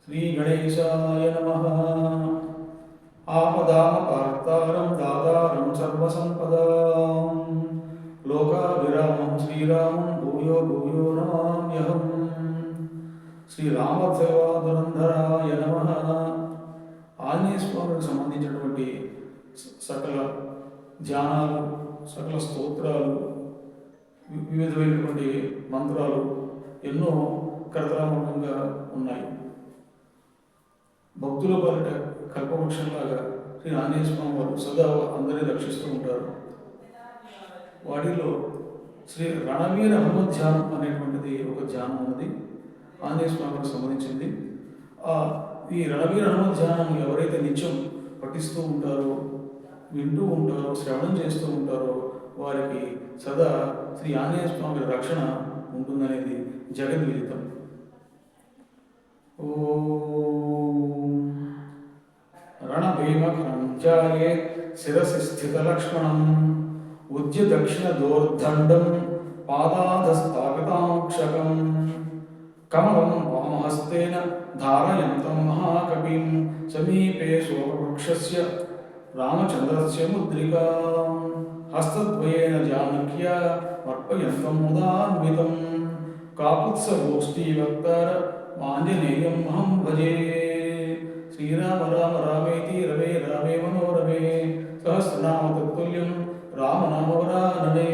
श्रीगणेशाय नमः। आपदामपार्तारं दातारं सर्वसम्पदां लोकाभिरामं श्रीरामं भूयो भूयो नमाम्यहम्। శ్రీరామసేవాదురంధరాయ నమః. ఆంజనేయ స్వామికి సంబంధించినటువంటి సకల ధ్యానాలు, సకల స్తోత్రాలు, వివిధమైనటువంటి మంత్రాలు ఎన్నో కరతలామకంగా ఉన్నాయి. భక్తుల పాలిట కల్పవృక్షంలాగా శ్రీ ఆంజనేయ స్వామి వారు సదా అందరినీ రక్షిస్తూ ఉంటారు. వాటిలో శ్రీ రణవీర హనుమత్ ధ్యానం అనేటువంటిది ఒక ధ్యానం ఉన్నది, ఆంజనేయ స్వామికి సంబంధించింది. ఈ రణవీర హనుమత్ ధ్యానం ఎవరైతే నిత్యం పఠిస్తూ ఉంటారో, వింటూ ఉంటారో, శ్రవణం చేస్తూ ఉంటారో వారికి సదా శ్రీ ఆంజనేయ స్వామి రక్షణ ఉంటుందనేది జగద్విదితం. ఓం రణభీమఖంచాయే శిరసి స్థితలక్ష్మణం ఉజ్య దక్షిణ దోర్దండం పాదాధస్థాపితాక్షకం కమలం వామహస్తేన ధారయంతం మహాకవిం సమీపే శోకవృక్షస్య రామచంద్రస్య ముద్రికాం హస్తద్వయేన జానక్యా వర్పయంతం ముదాన్వితం కాకుత్సగోష్ఠీవక్తార ఆంజనేయం అహం భజే. శ్రీరామ రామ రామేతి రమే రామే మనోరమే సహస్రనామ తత్తుల్యం రామనామవరాననే.